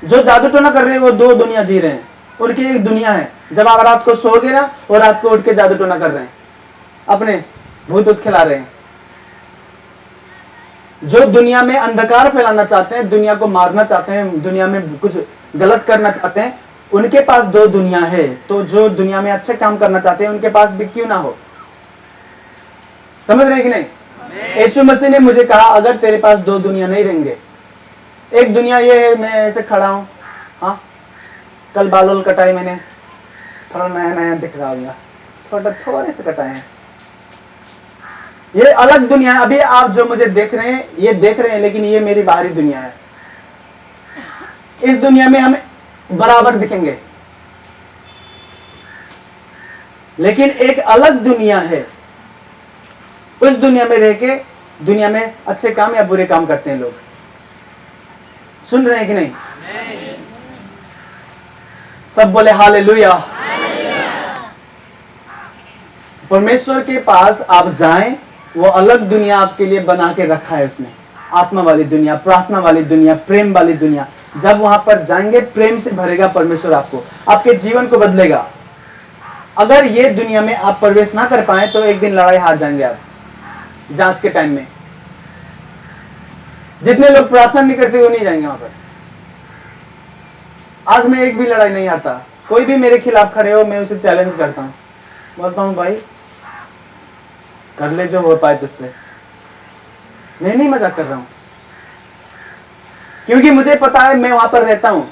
जो जादू टोना कर रहे हैं वो दो दुनिया जी रहे हैं, उनकी एक दुनिया है। जब आप रात को सोओगे ना, और रात को उठ के जादू टोना कर रहे हैं, अपने भूत उत खिला रहे हैं। जो दुनिया में अंधकार फैलाना चाहते हैं, दुनिया को मारना चाहते हैं, दुनिया में कुछ गलत करना चाहते हैं, उनके पास दो दुनिया है। तो जो दुनिया में अच्छे काम करना चाहते हैं उनके पास भी क्यों ना हो। समझ रहे हैं कि नहीं? यीशु मसीह ने मुझे कहा अगर तेरे पास दो दुनिया नहीं रहेंगे, एक दुनिया ये है मैं ऐसे खड़ा हूं, हाँ कल बाल कटाए मैंने, थोड़ा नया नया दिख रहा होगा, छोटा थोड़े से कटाए हैं, ये अलग दुनिया है। अभी आप जो मुझे देख रहे हैं ये देख रहे हैं, लेकिन ये मेरी बाहरी दुनिया है। इस दुनिया में हम बराबर दिखेंगे, लेकिन एक अलग दुनिया है। उस दुनिया में रह के दुनिया में अच्छे काम या बुरे काम करते हैं लोग। सुन रहे हैं कि नहीं? सब बोले हालेलुया। परमेश्वर के पास आप जाएं, वो अलग दुनिया आपके लिए बना के रखा है उसने, आत्मा वाली दुनिया, प्रार्थना वाली दुनिया, प्रेम वाली दुनिया। जब वहां पर जाएंगे प्रेम से भरेगा परमेश्वर आपको, आपके जीवन को बदलेगा। अगर ये दुनिया में आप प्रवेश ना कर पाए तो एक दिन लड़ाई हार जाएंगे आप जांच के टाइम में। जितने लोग प्रार्थना नहीं करते वो नहीं जाएंगे वहां पर। आज मैं एक भी लड़ाई नहीं हारता, कोई भी मेरे खिलाफ खड़े हो मैं उसे चैलेंज करता हूं, बोलता हूं भाई कर ले जो हो पाए तुझसे। मैं नहीं मजाक कर रहा हूं, क्योंकि मुझे पता है मैं वहां पर रहता हूं।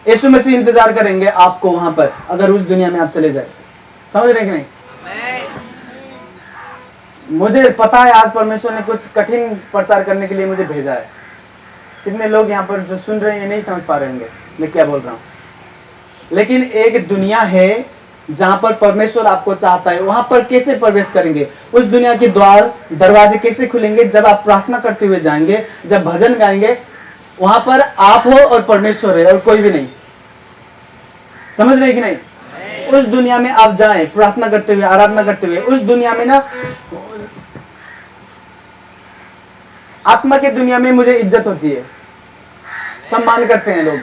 यीशु मसीह इंतजार करेंगे आपको वहां पर, अगर उस दुनिया में आप चले जाए। समझ रहे कि नहीं? मुझे पता है आज परमेश्वर ने कुछ कठिन प्रचार करने के लिए मुझे भेजा है। कितने लोग यहाँ पर जो सुन रहे हैं ये नहीं समझ पा रहे होंगे मैं क्या बोल रहा हूँ, लेकिन एक दुनिया है जहां पर परमेश्वर आपको चाहता है। वहां पर कैसे प्रवेश करेंगे? उस दुनिया के द्वार दरवाजे कैसे खुलेंगे? जब आप प्रार्थना करते हुए जाएंगे, जब भजन गाएंगे, वहां पर आप हो और परमेश्वर है और कोई भी नहीं। समझ रहे कि नहीं? उस दुनिया में आप जाएं प्रार्थना करते हुए, आराधना करते हुए। उस दुनिया में ना, आत्मा की दुनिया में मुझे इज्जत होती है, सम्मान करते हैं लोग,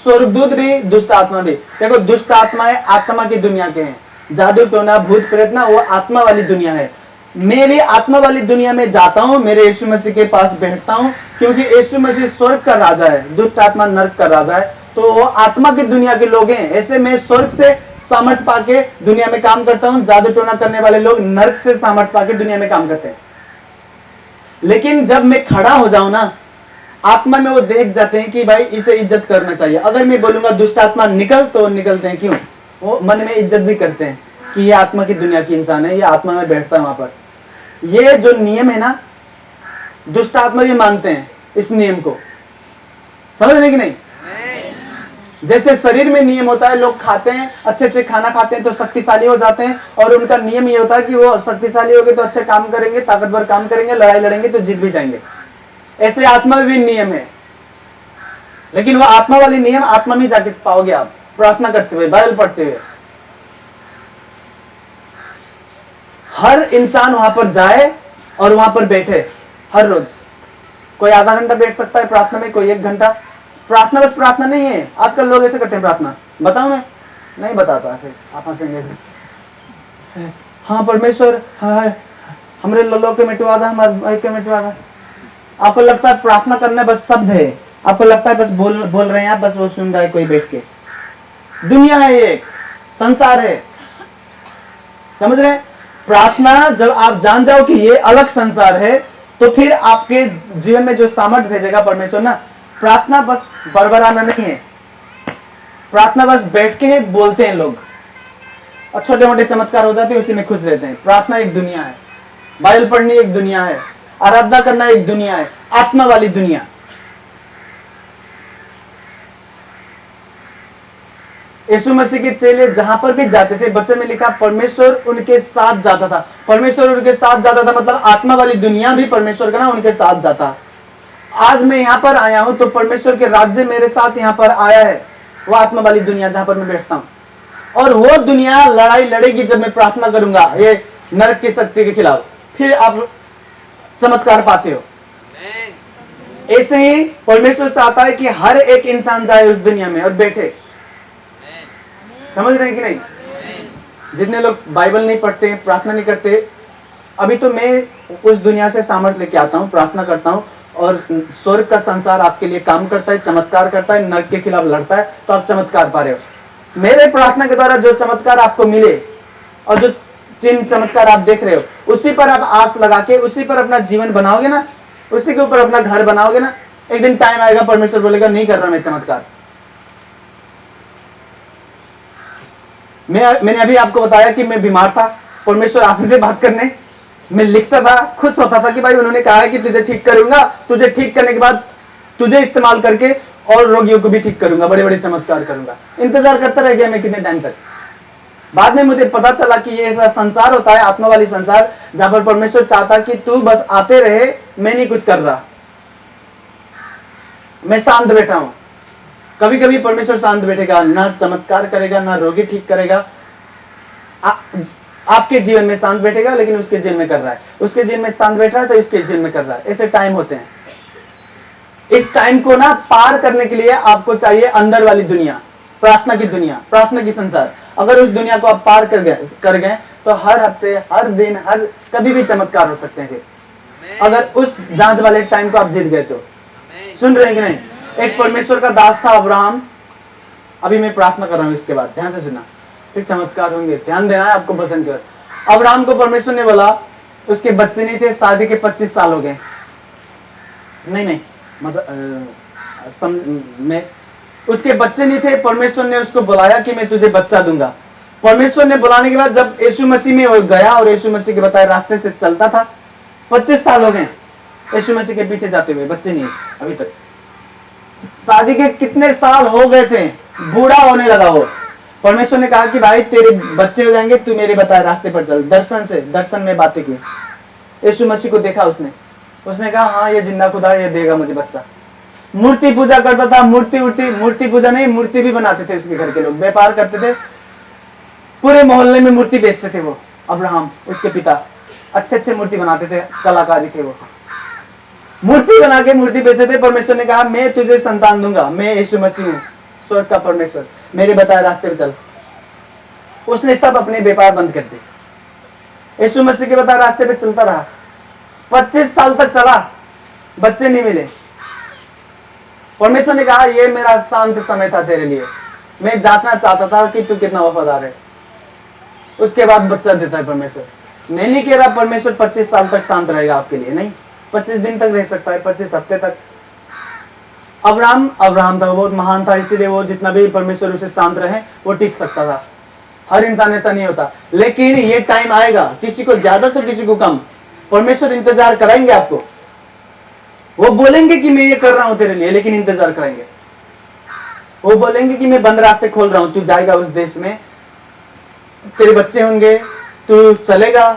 स्वर्गदूत भी दुष्ट आत्मा भी। देखो दुष्ट आत्माएं आत्मा की दुनिया के हैं, जादू टोना भूत प्रेत ना वो आत्मा वाली दुनिया है। मैं भी आत्मा वाली दुनिया में जाता हूं, मेरे यीशु मसीह के पास बैठता हूं, क्योंकि यीशु मसीह स्वर्ग का राजा है, दुष्ट आत्मा नरक का राजा है। तो वो आत्मा की दुनिया के लोग हैं। ऐसे मैं स्वर्ग से सामर्थ पाके दुनिया में काम करता हूं, जादू टोना करने वाले लोग नरक से सामर्थ पाके दुनिया में काम करते हैं। लेकिन जब मैं खड़ा हो जाऊं ना, आत्मा में वो देख जाते हैं कि भाई इसे इज्जत करना चाहिए। अगर मैं बोलूंगा दुष्ट आत्मा निकल, तो निकलते हैं। क्यों? वो मन में इज्जत भी करते हैं कि ये आत्मा की दुनिया की इंसान है, ये आत्मा में बैठता है वहां पर। ये जो नियम है ना, दुष्ट आत्मा भी मानते हैं इस नियम को। समझ रहे कि नहीं? जैसे शरीर में नियम होता है, लोग खाते हैं, अच्छे अच्छे खाना खाते हैं तो शक्तिशाली हो जाते हैं, और उनका नियम ये होता है कि वो शक्तिशाली हो गए तो अच्छे काम करेंगे, ताकतवर काम करेंगे, लड़ाई लड़ेंगे तो जीत भी जाएंगे। ऐसे आत्मा में भी नियम है, लेकिन वो आत्मा वाली नियम आत्मा में जाके पाओगे आप, प्रार्थना करते हुए, बाइबल पढ़ते हुए। हर इंसान वहां पर जाए और वहां पर बैठे हर रोज। कोई आधा घंटा बैठ सकता है प्रार्थना में, कोई 1 घंटा। प्रार्थना बस प्रार्थना नहीं है। आजकल लोग ऐसे करते हैं प्रार्थना, बताऊं मैं नहीं बताता, फिर आप हंसेंगे। हाँ परमेश्वर, हाँ हमरे लोग के मिटवा दा, हमारे भाई के मिटवा दा। आपको लगता है प्रार्थना करना बस शब्द है, आपको लगता है बस बोल रहे हैं आप, बस वो सुन रहा है कोई बैठ के। दुनिया है, ये संसार है। समझ रहे? प्रार्थना जब आप जान जाओ कि ये अलग संसार है, तो फिर आपके जीवन में जो सामर्थ भेजेगा परमेश्वर ना, प्रार्थना बस बरबराना नहीं है। प्रार्थना बस बैठ के बोलते हैं लोग और छोटे मोटे चमत्कार हो जाते हैं, उसी में खुश रहते हैं। प्रार्थना एक दुनिया है, बाइबल पढ़नी एक दुनिया है, आराधना करना एक दुनिया है, आत्मा वाली दुनिया। यीशु मसीह के चेले जहां पर भी जाते थे, बच्चे में लिखा परमेश्वर उनके साथ जाता था। परमेश्वर उनके साथ जाता था मतलब आत्मा वाली दुनिया भी परमेश्वर का ना उनके साथ जाता। आज मैं यहां पर आया हूं तो परमेश्वर के राज्य मेरे साथ यहां पर आया है, वो आत्मा वाली दुनिया जहां पर मैं बैठता हूं। और वो दुनिया लड़ाई लड़ेगी जब मैं प्रार्थना करूंगा ये नरक की शक्ति के खिलाफ। फिर आप चमत्कार पाते हो। ऐसे ही परमेश्वर चाहता है कि हर एक इंसान जाए उस दुनिया में और बैठे। समझ रहे हैं कि नहीं? जितने लोग बाइबल नहीं पढ़ते, प्रार्थना नहीं करते, अभी तो मैं उस दुनिया से सामर्थ्य लेके आता हूँ, प्रार्थना करता हूँ और स्वर्ग का संसार आपके लिए काम करता है, चमत्कार करता है, नरक के खिलाफ लड़ता है, तो आप चमत्कार पा रहे हो। मेरे प्रार्थना के द्वारा जो चमत्कार आपको मिले और जो चिन्ह चमत्कार आप देख रहे हो, उसी पर आप आस लगा के उसी पर अपना जीवन बनाओगे ना, उसी के ऊपर अपना घर बनाओगे ना, एक दिन टाइम आएगा परमेश्वर बोलेगा नहीं कर रहा मैं चमत्कार। मैंने अभी आपको बताया कि मैं बीमार था, परमेश्वर आते थे बात करने, मैं लिखता था, खुश होता था कि भाई उन्होंने कहा है कि तुझे ठीक करूंगा, तुझे ठीक करने के बाद तुझे इस्तेमाल करके और रोगियों को भी ठीक करूंगा, बड़े बड़े चमत्कार करूंगा। इंतजार करता रह गया मैं कितने टाइम तक। बाद में मुझे पता चला कि ये ऐसा संसार होता है, आत्मा वाली संसार, जहां पर परमेश्वर चाहता कि तू बस आते रहे, मैं नहीं कुछ कर रहा, मैं शांत बैठा हूं। कभी कभी परमेश्वर शांत बैठेगा, ना चमत्कार करेगा, ना रोगी ठीक करेगा, आपके जीवन में शांत बैठेगा, लेकिन उसके जेल में कर रहा है, उसके जेल में शांत बैठ रहा है तो इसके जेल में कर रहा है। ऐसे टाइम होते हैं। इस टाइम को ना पार करने के लिए आपको चाहिए अंदर वाली दुनिया, प्रार्थना की दुनिया, प्रार्थना की संसार। अगर उस दुनिया को आप पार कर गए तो हर हफ्ते, हर दिन, हर कभी भी चमत्कार हो सकते हैं। अगर उस जांच वाले टाइम को आप जीत गए तो। सुन रहे हैं कि नहीं? एक परमेश्वर का दास था अब्राहम। अभी मैं प्रार्थना कर रहा हूं, इसके बाद ध्यान से सुना, फिर चमत्कार होंगे, ध्यान देना है आपको वचन के। अब्राहम को परमेश्वर ने बोला, उसके बच्चे नहीं थे, शादी के 25 साल हो गए। नहीं मैं उसके बच्चे नहीं थे, परमेश्वर ने उसको बुलाया कि मैं तुझे बच्चा दूंगा। परमेश्वर ने बुलाने के बाद जब यीशु मसीह में वो गया और यीशु मसीह के बताए रास्ते से चलता था, 25 साल हो गए यीशु मसीह के पीछे जाते हुए, बच्चे नहीं अभी तक। शादी के कितने साल हो गए थे, बूढ़ा होने लगा वो। परमेश्वर ने कहा कि भाई तेरे बच्चे हो जाएंगे, तू मेरे बताए रास्ते पर चल। दर्शन में बातें की, यीशु मसीह को देखा उसने कहा हाँ ये जिंदा खुदा, ये देगा मुझे बच्चा। मूर्ति पूजा करता था, मूर्ति पूजा नहीं, मूर्ति भी बनाते थे उसके घर के लोग, व्यापार करते थे, पूरे मोहल्ले में मूर्ति बेचते थे वो। अब्राहम उसके पिता अच्छे मूर्ति बनाते थे, कलाकारी थे वो, मूर्ति बना के मूर्ति बेचते थे। परमेश्वर ने कहा मैं तुझे संतान दूंगा, मैं यीशु मसीह हूँ, स्वर्ग का परमेश्वर, मेरे बताए रास्ते पे चल। उसने सब अपने व्यापार बंद कर दिए, यीशु मसीह के बताए रास्ते पे चलता रहा। 25 साल तक चला, बच्चे नहीं मिले। परमेश्वर ने कहा ये मेरा शांत समय था तेरे लिए, मैं जांचना चाहता था कि तू कितना वफादार है। उसके बाद बच्चा देता है परमेश्वर। मैं नहीं कह रहा परमेश्वर 25 साल तक शांत रहेगा आपके लिए, नहीं, 25 दिन तक रह सकता है, 25 हफ्ते तक। अब्राहम था, वो बहुत महान था, इसीलिए वो जितना भी परमेश्वर उसे शांत रहे वो टिक सकता था। हर इंसान ऐसा नहीं होता, लेकिन ये टाइम आएगा, किसी को ज्यादा तो किसी को कम, परमेश्वर इंतजार कराएंगे आपको। वो बोलेंगे कि मैं ये कर रहा हूं तेरे लिए, लेकिन इंतजार कराएंगे। वो बोलेंगे कि मैं बंद रास्ते खोल रहा हूं, तू जाएगा उस देश में, तेरे बच्चे होंगे, तू चलेगा,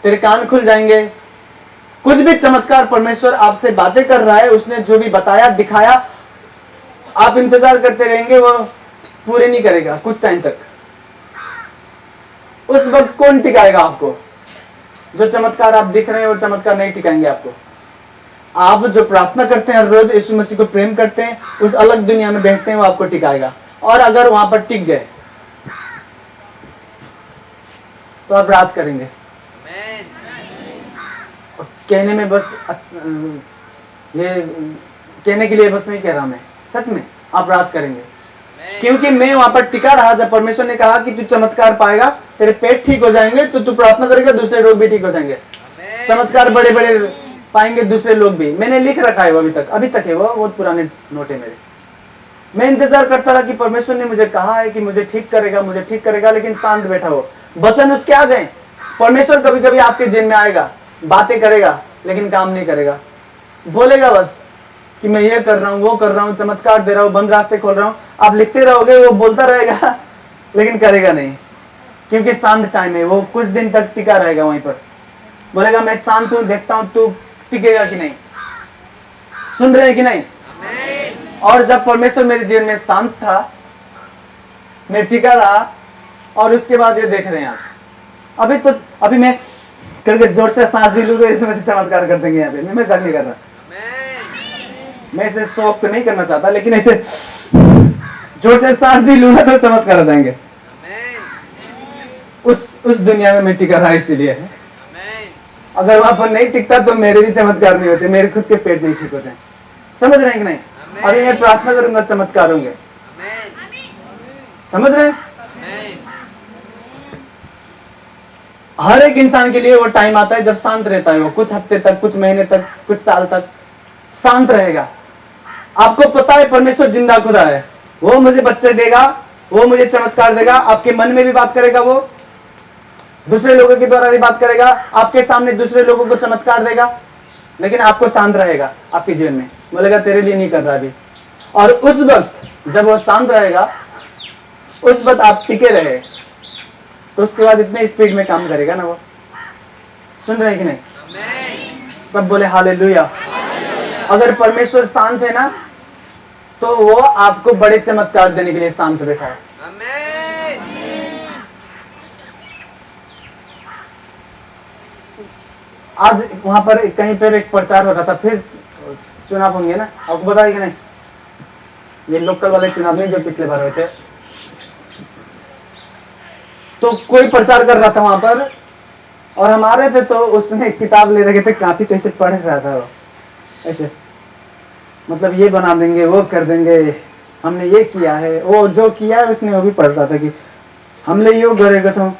तेरे कान खुल जाएंगे। कुछ भी चमत्कार परमेश्वर आपसे बातें कर रहा है, उसने जो भी बताया दिखाया, आप इंतजार करते रहेंगे, वो पूरे नहीं करेगा कुछ टाइम तक। उस वक्त कौन टिकाएगा आपको? जो चमत्कार आप दिख रहे हैं वो चमत्कार नहीं टिकाएंगे आपको। आप जो प्रार्थना करते हैं, रोज यीशु मसीह को प्रेम करते हैं, उस अलग दुनिया में बैठते हैं, वो आपको टिकाएगा। और अगर वहां पर टिक गए तो आप राज करेंगे। कहने में बस ये कहने के लिए बस नहीं कह रहा मैं, सच में आप राज करेंगे, क्योंकि मैं वहां पर टिका रहा। जब परमेश्वर ने कहा कि तू चमत्कार पाएगा, तेरे पेट ठीक हो जाएंगे, तो तू प्रार्थना करेगा, दूसरे लोग भी ठीक हो जाएंगे, चमत्कार बड़े बड़े पाएंगे दूसरे लोग भी। मैंने लिख रखा है वो, अभी तक है वो, बहुत पुराने नोट है मेरे। मैं इंतजार करता रहा कि परमेश्वर ने मुझे कहा है कि मुझे ठीक करेगा, लेकिन शांत बैठा हो। वचन उसके आ गए। परमेश्वर कभी कभी आपके जेल में आएगा, बातें करेगा, लेकिन काम नहीं करेगा। बोलेगा बस कि मैं ये कर रहा हूँ, वो कर रहा हूँ, चमत्कार दे रहा हूँ, बंद रास्ते खोल रहा हूँ। आप लिखते रहोगे, वो बोलता रहेगा, लेकिन करेगा नहीं, क्योंकि शांत टाइम है। वो कुछ दिन तक टिका रहेगा वहीं पर, बोलेगा मैं शांत हूं, देखता हूं तू टिकेगा कि नहीं। सुन रहे हैं कि नहीं? और जब परमेश्वर मेरे जीवन में शांत था, मैं टिका रहा, और उसके बाद ये देख रहे हैं आप, अभी मैं करके जोर से सांस भी लूंगा, इसमें से चमत्कार कर देंगे यहाँ पे। मैं मजाक नहीं कर रहा। मैं इसे शौक तो नहीं करना चाहता, लेकिन ऐसे जोर से सांस भी लूंगा तो चमत्कार हो जाएंगे। उस दुनिया में मैं टिका रहा, इसीलिए अगर वहां पर नहीं टिकता तो मेरे भी चमत्कार नहीं होते, मेरे खुद के पेट नहीं ठीक होते। समझ रहे हैं कि नहीं? अभी मैं प्रार्थना करूंगा, चमत्कार होंगे। समझ रहे हैं? हर एक इंसान के लिए वो टाइम आता है जब शांत रहता है, वो कुछ हफ्ते तक, कुछ महीने तक, कुछ साल तक शांत रहेगा। आपको पता है परमेश्वर जिंदा खुदा है, वो मुझे बच्चे देगा, वो मुझे चमत्कार देगा, आपके मन में भी बात करेगा, वो दूसरे लोगों के द्वारा भी बात करेगा, आपके सामने दूसरे लोगों को चमत्कार देगा, लेकिन आपको शांत रहेगा आपके जीवन में, बोलेगा तेरे लिए नहीं कर रहा अभी। और उस वक्त जब वो शांत रहेगा, उस वक्त आप टिके रहे, तो उसके बाद इतने स्पीड में काम करेगा ना वो। सुन रहे हैं कि नहीं? सब बोले हालेलुया। अगर परमेश्वर शांत है ना, तो वो आपको बड़े चमत्कार देने के लिए शांत बैठा है। आज वहां पर कहीं पर एक प्रचार हो रहा था, फिर चुनाव होंगे ना, आपको पता है कि नहीं? ये लोकल वाले चुनाव नहीं जो पिछले बार हुए थे, तो कोई प्रचार कर रहा था वहां पर, और हम आ रहे थे तो उसने किताब ले रखे थे, काफी कैसे पढ़ रहा था वो, ऐसे मतलब ये बना देंगे, वो कर देंगे, हमने ये किया है, वो जो किया है उसने वो भी पढ़ रहा था कि हमने यो करेगा, तो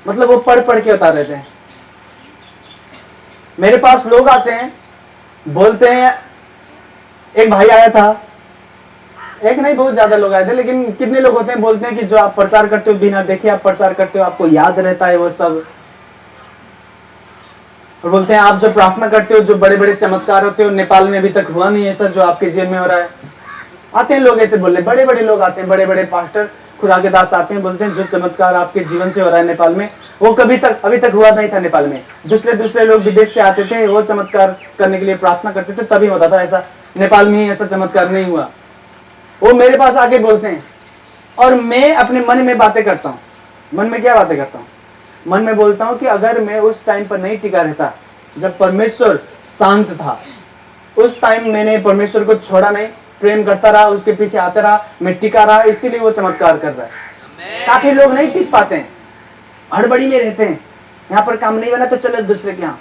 मतलब वो पढ़ पढ़ के बता रहे थे। मेरे पास लोग आते हैं, बोलते हैं, एक भाई आया था, एक नहीं बहुत ज्यादा लोग आए थे, लेकिन कितने लोग होते हैं बोलते हैं कि जो आप प्रचार करते हो बिना देखे आप प्रचार करते हो, आपको याद रहता है वो सब, और बोलते हैं आप जो प्रार्थना करते हो, जो बड़े बड़े चमत्कार होते हो, नेपाल में अभी तक हुआ नहीं ऐसा जो आपके जीवन में हो रहा है। आते हैं लोग ऐसे बोले, बड़े बड़े लोग आते हैं, बड़े बड़े पास्टर खुदा के दास आते हैं, बोलते हैं जो चमत्कार आपके जीवन से हो रहा है नेपाल में, वो कभी तक अभी तक हुआ नहीं था नेपाल में। दूसरे लोग विदेश से आते थे, वो चमत्कार करने के लिए प्रार्थना करते थे, तभी होता था ऐसा, नेपाल में ही ऐसा चमत्कार नहीं हुआ। वो मेरे पास आके बोलते हैं, और मैं अपने मन में बातें करता हूँ। मन में क्या बातें करता हूँ? मन में बोलता हूँ कि अगर मैं उस टाइम पर नहीं टिका रहता जब परमेश्वर शांत था, उस टाइम मैंने परमेश्वर को छोड़ा नहीं, प्रेम करता रहा, उसके पीछे आता रहा, मैं टिका रहा, इसीलिए वो चमत्कार कर रहा है। काफी लोग नहीं टिक पाते हैं, हड़बड़ी में रहते हैं, यहाँ पर काम नहीं बना तो चले दूसरे के यहाँ।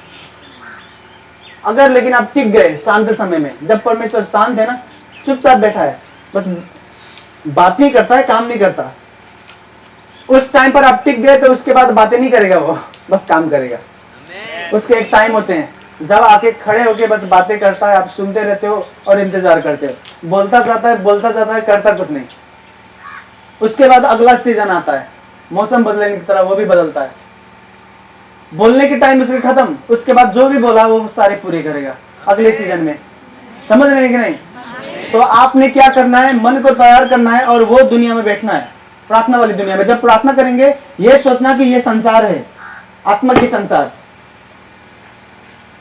अगर लेकिन आप टिक गए शांत समय में, जब परमेश्वर शांत है ना, चुपचाप बैठा है, बस बात नहीं करता है, काम नहीं करता, उस टाइम पर आप टिक गए तो उसके बाद बातें नहीं करेगा वो, बस काम करेगा। उसके एक टाइम होते हैं जब आके खड़े होके बस बातें करता है, आप सुनते रहते हो और इंतजार करते हो, बोलता जाता है, करता कुछ नहीं। उसके बाद अगला सीजन आता है, मौसम बदलने की तरह वो भी बदलता है, बोलने के टाइम उसके खत्म, उसके बाद जो भी बोला वो सारे पूरे करेगा अगले सीजन में। समझ रहे हैं कि नहीं? तो आपने क्या करना है? मन को तैयार करना है और वो दुनिया में बैठना है, प्रार्थना वाली दुनिया में। जब प्रार्थना करेंगे ये सोचना कि ये संसार है, आत्मा की संसार।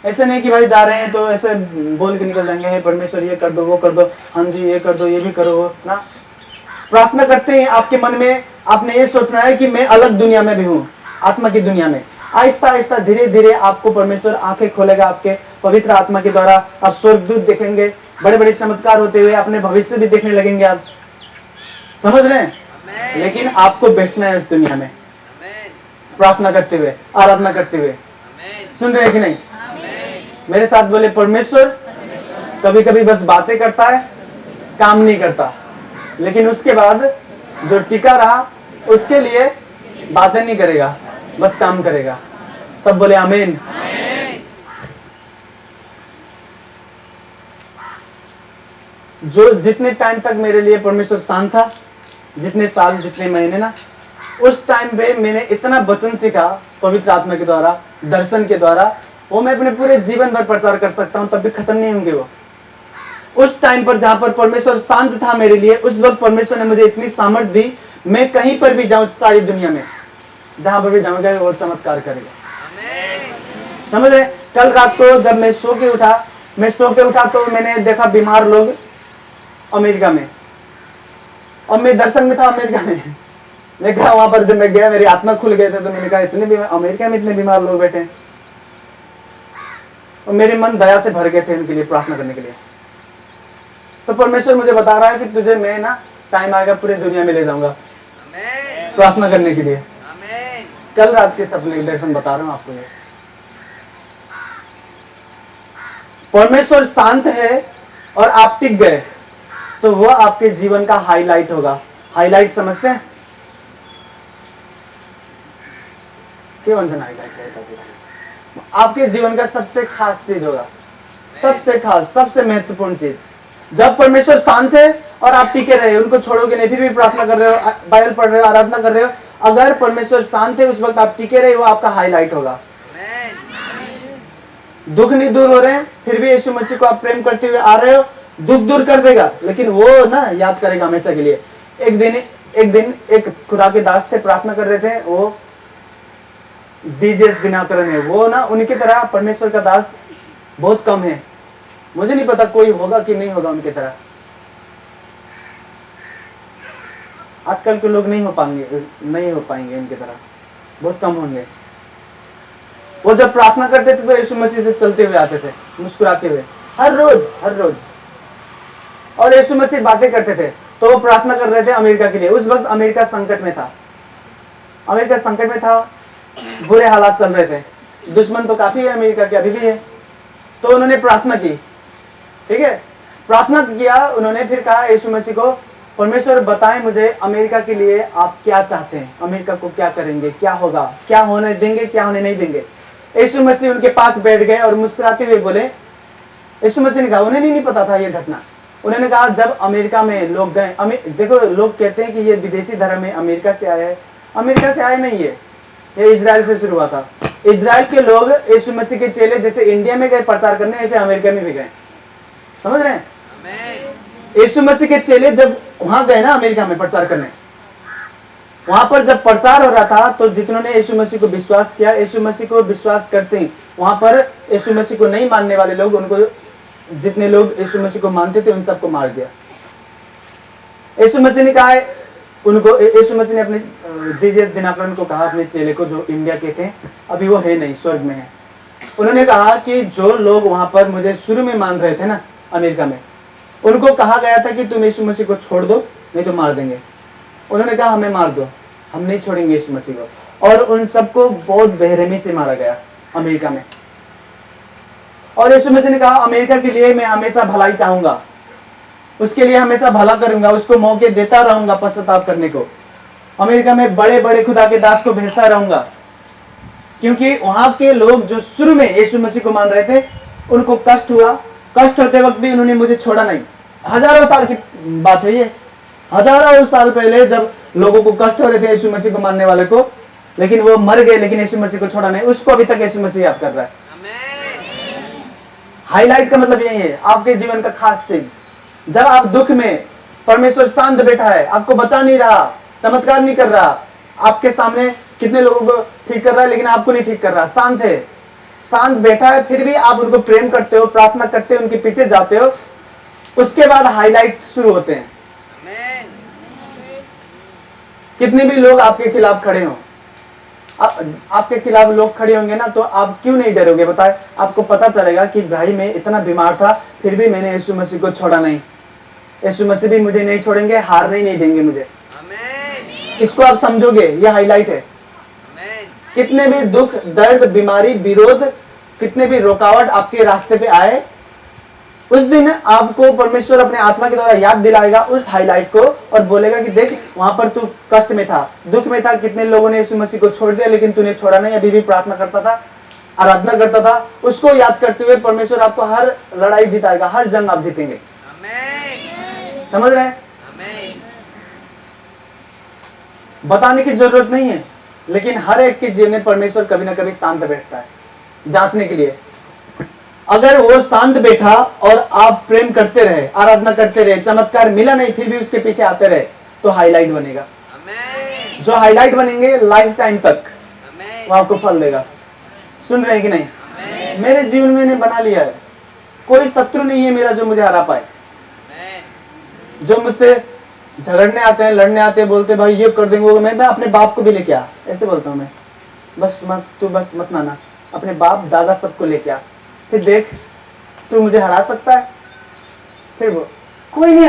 ऐसे नहीं कि भाई जा रहे हैं तो ऐसे बोल के निकल जाएंगे, हे परमेश्वर ये कर दो, वो कर दो, हाँ जी ये कर दो, ये भी करो, वो ना। प्रार्थना करते हैं आपके मन में आपने ये सोचना है कि मैं अलग दुनिया में भी हूँ, आत्मा की दुनिया में। आहिस्ता आहिस्ता धीरे धीरे आपको परमेश्वर आंखें खोलेगा, आपके पवित्र आत्मा के द्वारा आप स्वर्गदूत देखेंगे, बड़े बड़े चमत्कार होते हुए अपने भविष्य भी देखने लगेंगे आप। समझ रहे हैं? लेकिन आपको बैठना है उस दुनिया में, प्रार्थना करते हुए, आराधना करते हुए। सुन रहे हैं कि नहीं? मेरे साथ बोले, परमेश्वर कभी कभी बस बातें करता है, काम नहीं करता, लेकिन उसके बाद जो टिका रहा उसके लिए बातें नहीं करेगा, बस काम करेगा। सब बोले आमीन। जो जितने टाइम तक मेरे लिए परमेश्वर शांत था, जितने साल, जितने महीने ना, उस टाइम पे मैंने इतना वचन सीखा पवित्र आत्मा के द्वारा, दर्शन के द्वारा, वो मैं अपने पूरे जीवन भर प्रचार कर सकता हूं, तब भी खत्म नहीं होंगे वो। उस टाइम पर जहां पर परमेश्वर शांत था मेरे लिए, उस वक्त परमेश्वर ने मुझे इतनी सामर्थ्य दी, मैं कहीं पर भी जाऊं सारी दुनिया में, जहां पर भी जाऊंगा वो चमत्कार करेगा। समझ रहे? कल रात को जब मैं सो के उठा तो मैंने देखा बीमार लोग अमेरिका में, और मैं दर्शन में था अमेरिका में। मैं कहा वहां पर जब मैं गया मेरी आत्मा खुल गए थे, तो मैंने कहा इतने अमेरिका में इतने बीमार लोग बैठे हैं, और मेरे मन दया से भर गए थे इनके लिए प्रार्थना करने के लिए। तो परमेश्वर मुझे बता रहा है कि तुझे मैं ना टाइम आएगा पूरे दुनिया में ले जाऊंगा प्रार्थना करने के लिए। कल रात के सपने दर्शन बता रहा हूं आपको। ये परमेश्वर शांत है और आप टिक गए तो वह आपके जीवन का हाईलाइट होगा। हाईलाइट समझते हैं? आपके जीवन का सबसे खास चीज होगा, सबसे खास, सबसे महत्वपूर्ण चीज। जब परमेश्वर शांत है और आप टिके रहे, उनको छोड़ोगे नहीं, फिर भी प्रार्थना कर रहे हो, बाइबल पढ़ रहे हो, आराधना कर रहे हो, अगर परमेश्वर शांत है उस वक्त आप टिके रहे, वो आपका हाईलाइट होगा। दुख नहीं दूर हो रहे हैं, फिर भी यीशु मसीह को आप प्रेम करते हुए आ रहे हो, दुख दूर कर देगा, लेकिन वो ना याद करेगा हमेशा के लिए। एक दिन एक खुदा के दास थे, प्रार्थना कर रहे थे, वो डीजेस दिनाकरन है, वो ना उनकी तरह परमेश्वर का दास बहुत कम है। मुझे नहीं पता कोई होगा कि नहीं होगा उनकी तरह। आजकल के लोग नहीं हो पाएंगे उनकी तरह, बहुत कम होंगे। वो जब प्रार्थना करते थे तो यीशु मसीह से चलते हुए आते थे, मुस्कुराते हुए, हर रोज। और यीशु मसीह बातें करते थे। तो वो प्रार्थना कर रहे थे अमेरिका के लिए। उस वक्त अमेरिका संकट में था, बुरे हालात चल रहे थे, दुश्मन तो काफी है अमेरिका के, अभी भी है। तो उन्होंने प्रार्थना की, ठीक है, प्रार्थना किया उन्होंने। फिर कहा यीशु मसीह को, परमेश्वर बताएं मुझे अमेरिका के लिए आप क्या चाहते हैं, अमेरिका को क्या करेंगे, क्या होगा, क्या होने देंगे, क्या होने नहीं देंगे। यीशु मसीह उनके पास बैठ गए और मुस्कुराते हुए बोले, यीशु मसीह ने कहा, उन्हें नहीं पता था ये घटना। उन्होंने कहा जब अमेरिका में लोग गए, देखो लोग कहते हैं कि ये विदेशी धर्म है, अमेरिका से आया है। अमेरिका से आया नहीं है, ये इजराइल से शुरू हुआ था। इजराइल के लोग यीशु मसीह के चेले जैसे इंडिया में गए प्रचार करने, ऐसे अमेरिका में भी गए। समझ रहे हैं? यीशु मसीह के चेले जब वहां गए ना अमेरिका में प्रचार करने, वहां पर जब प्रचार हो रहा था तो जितनों यीशु मसीह को विश्वास किया, यीशु मसीह को विश्वास करते ही वहां पर यीशु मसीह को नहीं मानने वाले लोग, उनको जितने लोग यीशु मसीह को मानते थे उन सबको मार दिया। यीशु मसीह ने कहा उनको, यीशु मसीह ने अपने डीजेस दिनाकरन को कहा, अपने चेले को जो इंडिया के थे, अभी वो है नहीं, स्वर्ग में है। उन्होंने कहा कि जो लोग वहां पर मुझे शुरू में मान रहे थे ना अमेरिका में, उनको कहा गया था कि तुम यीशु मसीह को छोड़ दो नहीं तो मार देंगे। उन्होंने कहा हमें मार दो, हम नहीं छोड़ेंगे यीशु मसीह को। और उन सबको बहुत बेरहमी से मारा गया अमेरिका में। और यीशु मसीह ने कहा अमेरिका के लिए मैं हमेशा भलाई चाहूंगा, उसके लिए हमेशा भला करूंगा, उसको मौके देता रहूंगा पश्चाताप करने को। अमेरिका में बड़े बड़े खुदा के दास को भेजता रहूंगा, क्योंकि वहां के लोग जो शुरू में यीशु मसीह को मान रहे थे उनको कष्ट हुआ। कष्ट होते वक्त भी उन्होंने मुझे छोड़ा नहीं। हजारों साल की बात है ये, हजारों साल पहले जब लोगों को कष्ट हो रहे थे यीशु मसीह को मानने वाले को, लेकिन वो मर गए, लेकिन यीशु मसीह को छोड़ा नहीं। उसको अभी तक यीशु मसीह याद कर रहा है। हाईलाइट का मतलब यही है, आपके जीवन का खास चीज। जब आप दुख में, परमेश्वर शांत बैठा है, आपको बचा नहीं रहा, चमत्कार नहीं कर रहा, आपके सामने कितने लोगों को ठीक कर रहा है लेकिन आपको नहीं ठीक कर रहा, शांत है, शांत बैठा है, फिर भी आप उनको प्रेम करते हो, प्रार्थना करते हो, उनके पीछे जाते हो, उसके बाद हाईलाइट शुरू होते हैं। कितने भी लोग आपके खिलाफ खड़े हो, आपके खिलाफ लोग खड़े होंगे ना, तो आप क्यों नहीं डरोगे? बताए, आपको पता चलेगा कि भाई मैं इतना बीमार था फिर भी मैंने यीशु मसीह को छोड़ा नहीं, यीशु मसीह भी मुझे नहीं छोड़ेंगे, हारने ही नहीं देंगे मुझे। इसको आप समझोगे, ये हाईलाइट है। कितने भी दुख, दर्द, बीमारी, विरोध, कितने भी रुकावट आपके रास्ते पे आए, उस दिन आपको परमेश्वर अपने आत्मा के द्वारा याद दिलाएगा उस हाईलाइट को और बोलेगा कि देख वहां पर तू कष्ट में था, दुख में था, कितने लोगों ने यीशु मसीह को छोड़ दिया लेकिन तूने छोड़ा नहीं, अभी भी प्रार्थना करता था, आराधना करता था। उसको याद करते हुए परमेश्वर आपको हर लड़ाई जिताएगा, हर जंग आप जीतेंगे। समझ रहे हैं? बताने की जरूरत नहीं है, लेकिन हर एक के जीवन में परमेश्वर कभी ना कभी शांत बैठता है जांचने के लिए। अगर वो शांत बैठा और आप प्रेम करते रहे, आराधना करते रहे, चमत्कार मिला नहीं फिर भी उसके पीछे आते रहे, तो हाईलाइट बनेगा। जो हाईलाइट बनेंगे लाइफ टाइम तक, वो आपको फल देगा। सुन रहे हैं कि नहीं? मेरे जीवन में मैंने बना लिया है, कोई शत्रु नहीं है मेरा जो मुझे हरा पाए। जो मुझसे झगड़ने आते हैं, लड़ने आते हैं, बोलते भाई ये कर देंगे वो, मैं अपने बाप को भी लेके आ, ऐसे बोलता हूँ मैं, बस मत माना, अपने बाप दादा सबको लेके आ, फिर देख तू मुझे हरा सकता है। फिर वो कोई नहीं